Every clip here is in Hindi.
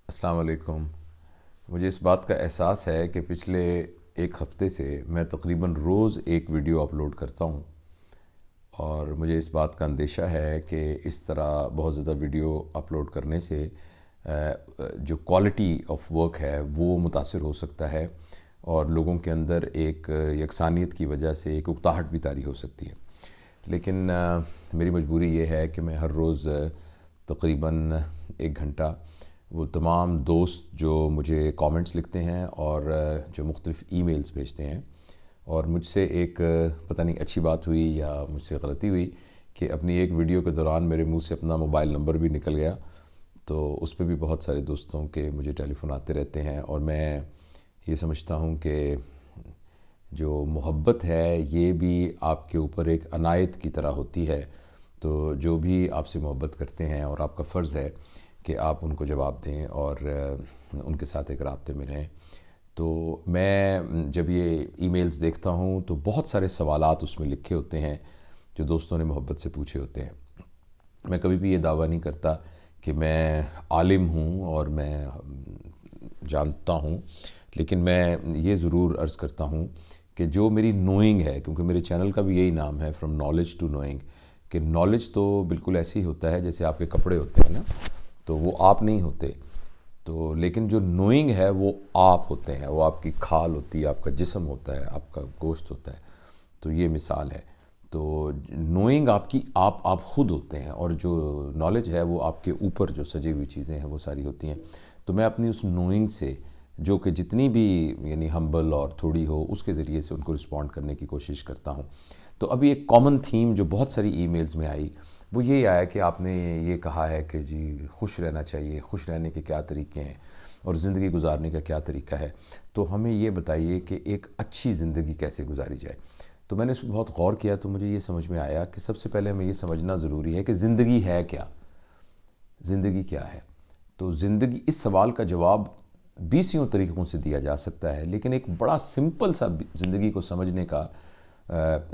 अस्सलाम वालेकुम। मुझे इस बात का एहसास है कि पिछले एक हफ़्ते से मैं तकरीबन रोज़ एक वीडियो अपलोड करता हूँ और मुझे इस बात का अंदेशा है कि इस तरह बहुत ज़्यादा वीडियो अपलोड करने से जो क्वालिटी ऑफ वर्क है वो मुतासर हो सकता है और लोगों के अंदर एक यकसानियत की वजह से एक उकताहट भी तारी हो सकती है। लेकिन मेरी मजबूरी ये है कि मैं हर रोज़ तकरीबन 1 घंटा वो तमाम दोस्त जो मुझे कमेंट्स लिखते हैं और जो मुख्तलिफ़ ईमेल्स भेजते हैं, और मुझसे एक पता नहीं अच्छी बात हुई या मुझसे गलती हुई कि अपनी एक वीडियो के दौरान मेरे मुंह से अपना मोबाइल नंबर भी निकल गया। तो उस पर भी बहुत सारे दोस्तों के मुझे टेलीफ़ोन आते रहते हैं और मैं ये समझता हूँ कि जो मोहब्बत है ये भी आपके ऊपर एक अनायत की तरह होती है। तो जो भी आपसे मोहब्बत करते हैं और आपका फ़र्ज़ है कि आप उनको जवाब दें और उनके साथ एक राब्ते में रहें। तो मैं जब ये ईमेल्स देखता हूँ तो बहुत सारे सवालात उसमें लिखे होते हैं जो दोस्तों ने मोहब्बत से पूछे होते हैं। मैं कभी भी ये दावा नहीं करता कि मैं आलिम हूँ और मैं जानता हूँ, लेकिन मैं ये ज़रूर अर्ज़ करता हूँ कि जो मेरी नोइंग है, क्योंकि मेरे चैनल का भी यही नाम है, फ्रॉम नॉलेज टू नोइंग, कि नॉलेज तो बिल्कुल ऐसे ही होता है जैसे आपके कपड़े होते हैं ना, तो वो आप नहीं होते। तो लेकिन जो नोइंग है वो आप होते हैं, वो आपकी खाल होती है, आपका जिस्म होता है, आपका गोश्त होता है। तो ये मिसाल है। तो नोइंग आपकी आप खुद होते हैं और जो नॉलेज है वो आपके ऊपर जो सजी हुई चीज़ें हैं वो सारी होती हैं। तो मैं अपनी उस नोइंग से, जो कि जितनी भी यानी हम्बल और थोड़ी हो, उसके ज़रिए से उनको रिस्पॉन्ड करने की कोशिश करता हूँ। तो अभी एक कॉमन थीम जो बहुत सारी ईमेल्स में आई वो ये आया कि आपने ये कहा है कि जी खुश रहना चाहिए, खुश रहने के क्या तरीके हैं और ज़िंदगी गुजारने का क्या तरीका है, तो हमें ये बताइए कि एक अच्छी ज़िंदगी कैसे गुजारी जाए। तो मैंने इस पर बहुत गौर किया तो मुझे ये समझ में आया कि सबसे पहले हमें ये समझना ज़रूरी है कि ज़िंदगी है क्या, ज़िंदगी क्या है। तो ज़िंदगी, इस सवाल का जवाब 20 तरीक़ों से दिया जा सकता है, लेकिन एक बड़ा सिंपल सा ज़िंदगी को समझने का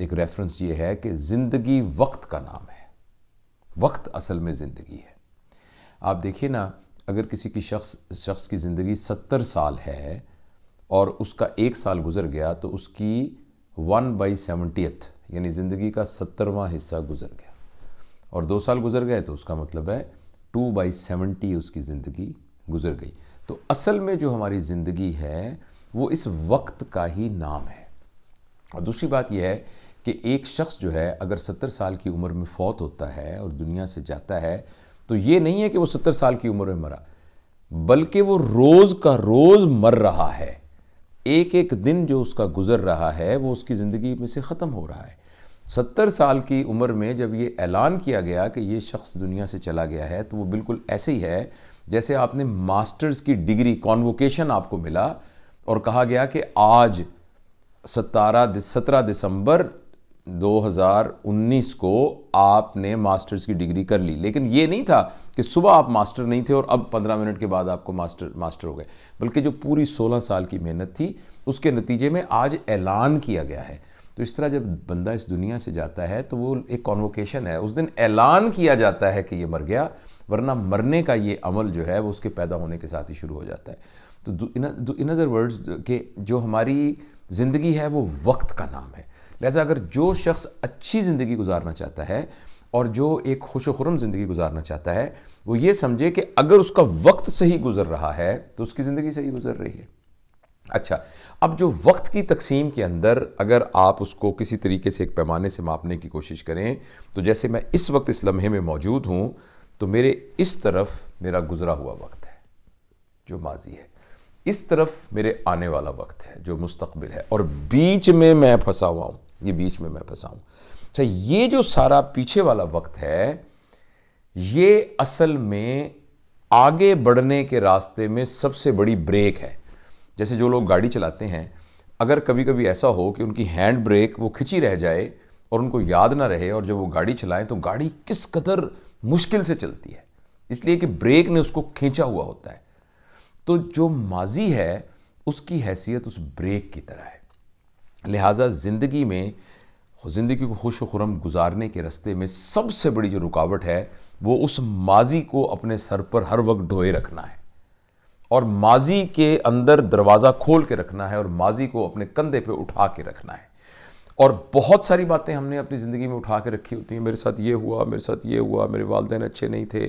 एक रेफरेंस ये है कि ज़िंदगी वक्त का नाम है। वक्त असल में ज़िंदगी है। आप देखिए ना, अगर किसी की शख्स की ज़िंदगी 70 साल है और उसका 1 साल गुजर गया तो उसकी 1/70 यानी ज़िंदगी का 70वां हिस्सा गुजर गया, और 2 साल गुजर गए तो उसका मतलब है 2/70 उसकी ज़िंदगी गुजर गई। तो असल में जो हमारी ज़िंदगी है वो इस वक्त का ही नाम है। और दूसरी बात यह है कि एक शख्स जो है अगर 70 साल की उम्र में फौत होता है और दुनिया से जाता है, तो ये नहीं है कि वो 70 साल की उम्र में मरा, बल्कि वो रोज़ का रोज़ मर रहा है। एक एक दिन जो उसका गुजर रहा है वो उसकी ज़िंदगी में से ख़त्म हो रहा है। 70 साल की उम्र में जब ये ऐलान किया गया कि ये शख्स दुनिया से चला गया है, तो वो बिल्कुल ऐसे ही है जैसे आपने मास्टर्स की डिग्री, कॉन्वोकेशन आपको मिला और कहा गया कि आज 17 दिसंबर 2019 को आपने मास्टर्स की डिग्री कर ली। लेकिन ये नहीं था कि सुबह आप मास्टर नहीं थे और अब 15 मिनट के बाद आपको मास्टर हो गए, बल्कि जो पूरी 16 साल की मेहनत थी उसके नतीजे में आज ऐलान किया गया है। तो इस तरह जब बंदा इस दुनिया से जाता है तो वो एक कॉन्वोकेशन है, उस दिन ऐलान किया जाता है कि ये मर गया, वरना मरने का ये अमल जो है वो उसके पैदा होने के साथ ही शुरू हो जाता है। तो इन अदर वर्ड्स कि जो हमारी ज़िंदगी है वो वक्त का नाम है। लिहाजा अगर जो शख्स अच्छी ज़िंदगी गुजारना चाहता है और जो एक खुश खुरम ज़िंदगी गुजारना चाहता है, वो ये समझे कि अगर उसका वक्त सही गुजर रहा है तो उसकी ज़िंदगी सही गुजर रही है। अच्छा, अब जो वक्त की तकसीम के अंदर अगर आप उसको किसी तरीके से एक पैमाने से मापने की कोशिश करें, तो जैसे मैं इस वक्त इस लम्हे में मौजूद हूँ, तो मेरे इस तरफ मेरा गुजरा हुआ वक्त है जो माजी है, इस तरफ मेरे आने वाला वक्त है जो मुस्तकबिल है, और बीच में मैं फंसा हुआ हूँ, ये बीच में मैं फंसा हूँ। अच्छा, ये जो सारा पीछे वाला वक्त है ये असल में आगे बढ़ने के रास्ते में सबसे बड़ी ब्रेक है। जैसे जो लोग गाड़ी चलाते हैं, अगर कभी कभी ऐसा हो कि उनकी हैंड ब्रेक वो खिंची रह जाए और उनको याद ना रहे, और जब वो गाड़ी चलाएं तो गाड़ी किस कदर मुश्किल से चलती है, इसलिए कि ब्रेक ने उसको खींचा हुआ होता है। तो जो माजी है उसकी हैसियत उस ब्रेक की तरह है। लिहाजा ज़िंदगी में, ज़िंदगी को खुश खुरम गुजारने के रास्ते में सबसे बड़ी जो रुकावट है वो उस माजी को अपने सर पर हर वक्त ढोए रखना है। और माजी के अंदर दरवाज़ा खोल के रखना है और माजी को अपने कंधे पे उठा के रखना है। और बहुत सारी बातें हमने अपनी ज़िंदगी में उठा के रखी होती हैं, मेरे साथ ये हुआ, मेरे साथ ये हुआ, मेरे वालिदैन अच्छे नहीं थे,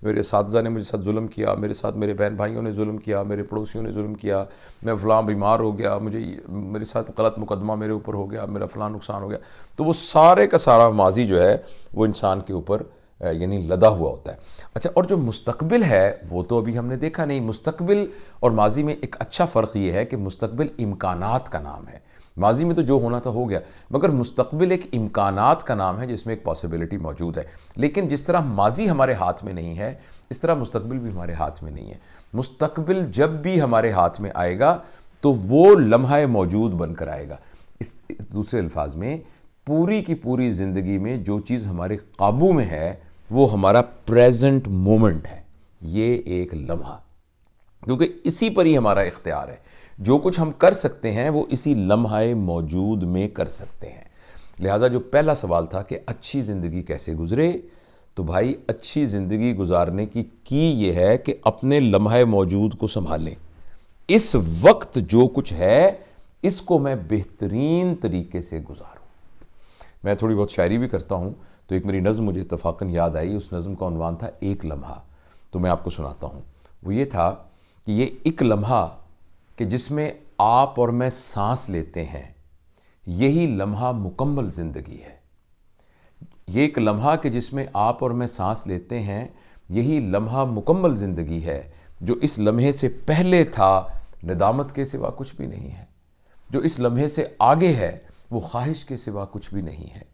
मेरे साथीज़ा ने मुझे साथ जुल्म किया, मेरे साथ मेरे बहन भाइयों ने जुल्म किया, मेरे पड़ोसियों ने जुल्म किया, मैं फ़लाँ बीमार हो गया, मेरे साथ गलत मुकदमा मेरे ऊपर हो गया, मेरा फ़लाँ नुकसान हो गया। तो वो सारे का सारा माजी जो है वो इंसान के ऊपर यानी लदा हुआ होता है। अच्छा, और जो मुस्तकबिल है वो तो अभी हमने देखा नहीं। मुस्तकबिल और माजी में एक अच्छा फ़र्क ये है कि मुस्तकबिल इम्कानात का नाम है। माजी में तो जो होना था हो गया, मगर मुस्तकबिल एक इम्कानात का नाम है जिसमें एक पॉसिबिलिटी मौजूद है। लेकिन जिस तरह माजी हमारे हाथ में नहीं है, इस तरह मुस्तकबिल भी हमारे हाथ में नहीं है। मुस्तकबिल जब भी हमारे हाथ में आएगा तो वो लम्हा मौजूद बनकर आएगा। इस दूसरे अल्फाज में पूरी की पूरी ज़िंदगी में जो चीज़ हमारे काबू में है वो हमारा प्रेजेंट मोमेंट है, ये एक लम्हा, क्योंकि इसी पर ही हमारा इख्तियार है। जो कुछ हम कर सकते हैं वो इसी लम्हाए मौजूद में कर सकते हैं। लिहाजा जो पहला सवाल था कि अच्छी ज़िंदगी कैसे गुजरे, तो भाई अच्छी ज़िंदगी गुजारने की ये है कि अपने लम्हाए मौजूद को संभालें। इस वक्त जो कुछ है इसको मैं बेहतरीन तरीके से गुजारूं। मैं थोड़ी बहुत शायरी भी करता हूँ, तो एक मेरी नज़्म मुझे इत्तफ़ाक़न याद आई। उस नज़्म का उन्वान था एक लम्हा, तो मैं आपको सुनाता हूँ। वो ये था कि ये एक लम्हा कि जिसमें आप और मैं सांस लेते हैं, यही लम्हा मुकम्मल ज़िंदगी है। ये एक लम्हा कि जिसमें आप और मैं सांस लेते हैं, यही लम्हा मुकम्मल ज़िंदगी है। जो इस लम्हे से पहले था नदामत के सिवा कुछ भी नहीं है। जो इस लम्हे से आगे है वो ख्वाहिश के सिवा कुछ भी नहीं है।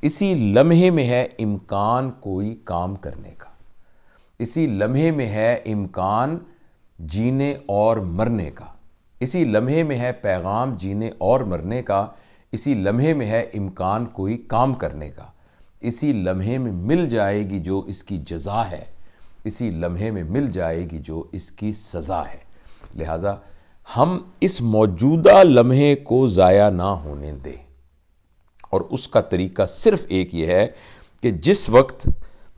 इसी लम्हे में है इम्कान कोई काम करने का। इसी लम्हे में है इम्कान जीने और मरने का। इसी लम्हे में है पैगाम जीने और मरने का। इसी लम्हे में है इम्कान कोई काम करने का। इसी लम्हे में मिल जाएगी जो इसकी जज़ा है। इसी लम्हे में मिल जाएगी जो इसकी सज़ा है। लिहाजा हम इस मौजूदा लम्हे को ज़ाया ना होने दें, और उसका तरीका सिर्फ एक ये है कि जिस वक्त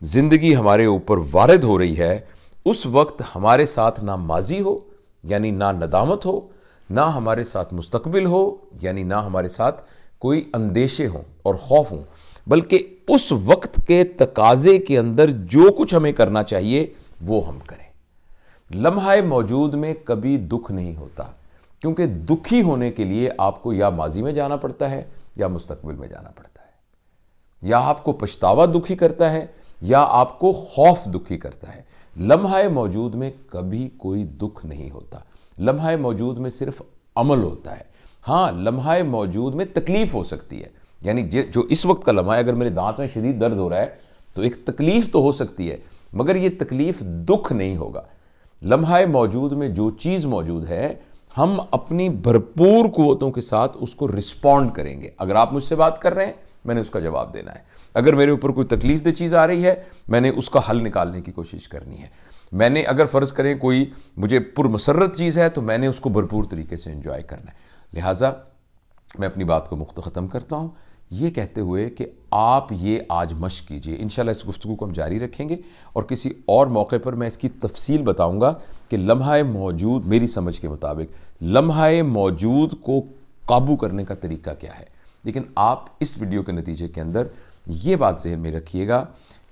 ज़िंदगी हमारे ऊपर वारिद हो रही है उस वक्त हमारे साथ ना माजी हो यानी ना नदामत हो, ना हमारे साथ मुस्तकबिल हो यानी ना हमारे साथ कोई अंदेशे हों और खौफ हों, बल्कि उस वक्त के तकाजे के अंदर जो कुछ हमें करना चाहिए वो हम करें। लम्हा मौजूद में कभी दुख नहीं होता, क्योंकि दुखी होने के लिए आपको या माजी में जाना पड़ता है या मुस्तकबिल में जाना पड़ता है। या आपको पछतावा दुखी करता है या आपको खौफ दुखी करता है। लम्हा मौजूद में कभी कोई दुख नहीं होता। लम्हा मौजूद में सिर्फ अमल होता है। हाँ, लम्हा मौजूद में तकलीफ हो सकती है, यानी जो इस वक्त का लम्हा है, अगर मेरे दांत में शदीद दर्द हो रहा है तो एक तकलीफ तो हो सकती है, मगर ये तकलीफ दुख नहीं होगा। लम्हा मौजूद में जो चीज़ मौजूद है हम अपनी भरपूर कुव्वतों के साथ उसको रिस्पॉन्ड करेंगे। अगर आप मुझसे बात कर रहे हैं, मैंने उसका जवाब देना है। अगर मेरे ऊपर कोई तकलीफ दे चीज़ आ रही है, मैंने उसका हल निकालने की कोशिश करनी है। मैंने अगर फ़र्ज़ करें कोई मुझे पुरमसरत चीज़ है तो मैंने उसको भरपूर तरीके से एंजॉय करना है। लिहाजा मैं अपनी बात को ख़त्म करता हूँ ये कहते हुए कि आप ये आज मश्क कीजिए। इंशाल्लाह इस गुफ्तगू को हम जारी रखेंगे और किसी और मौके पर मैं इसकी तफसील बताऊंगा कि लम्हा मौजूद, मेरी समझ के मुताबिक लम्हा मौजूद को काबू करने का तरीका क्या है। लेकिन आप इस वीडियो के नतीजे के अंदर ये बात ज़हन में रखिएगा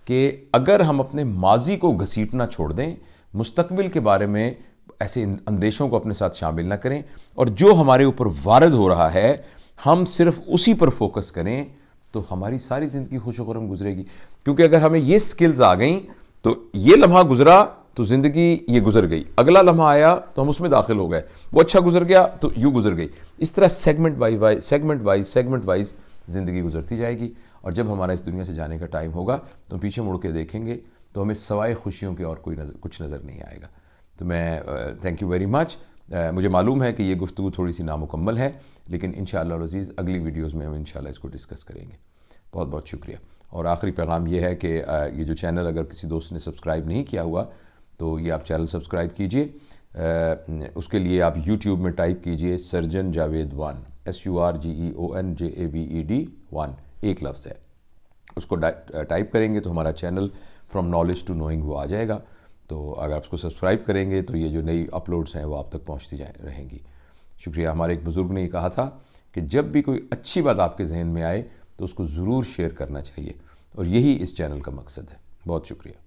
कि अगर हम अपने माजी को घसीटना छोड़ दें, मुस्तकबिल के बारे में ऐसे अंदेशों को अपने साथ शामिल ना करें, और जो हमारे ऊपर वारिद हो रहा है हम सिर्फ उसी पर फोकस करें, तो हमारी सारी ज़िंदगी खुशो-खुर्रम गुजरेगी। क्योंकि अगर हमें ये स्किल्स आ गई तो ये लम्हा गुजरा तो ज़िंदगी ये गुजर गई, अगला लम्हा आया तो हम उसमें दाखिल हो गए, वो अच्छा गुजर गया तो यूँ गुजर गई। इस तरह सेगमेंट वाइज ज़िंदगी गुजरती जाएगी, और जब हमारा इस दुनिया से जाने का टाइम होगा तो पीछे मुड़ के देखेंगे तो हमें सवाए खुशियों के और कुछ नज़र नहीं आएगा। तो मैं थैंक यू वेरी मच। मुझे मालूम है कि ये गुफ्तगू थोड़ी सी नामुकम्मल है, लेकिन इंशाअल्लाह अज़ीज़ अगली वीडियोज़ में हम इंशाअल्लाह इसको डिस्कस करेंगे। बहुत बहुत शुक्रिया। और आखिरी पैगाम ये है कि ये जो चैनल अगर किसी दोस्त ने सब्सक्राइब नहीं किया हुआ तो ये आप चैनल सब्सक्राइब कीजिए। उसके लिए आप यूट्यूब में टाइप कीजिए सर्जन जावेद 1, SURGEON JAVED 1, एक लफ्ज़ है। उसको टाइप करेंगे तो हमारा channel from knowledge to knowing वो आ जाएगा। तो अगर आप उसको सब्सक्राइब करेंगे तो ये जो नई अपलोड्स हैं वो आप तक पहुँचती रहेंगी। शुक्रिया। हमारे एक बुज़ुर्ग ने ये कहा था कि जब भी कोई अच्छी बात आपके जहन में आए तो उसको ज़रूर शेयर करना चाहिए, और यही इस चैनल का मकसद है। बहुत शुक्रिया।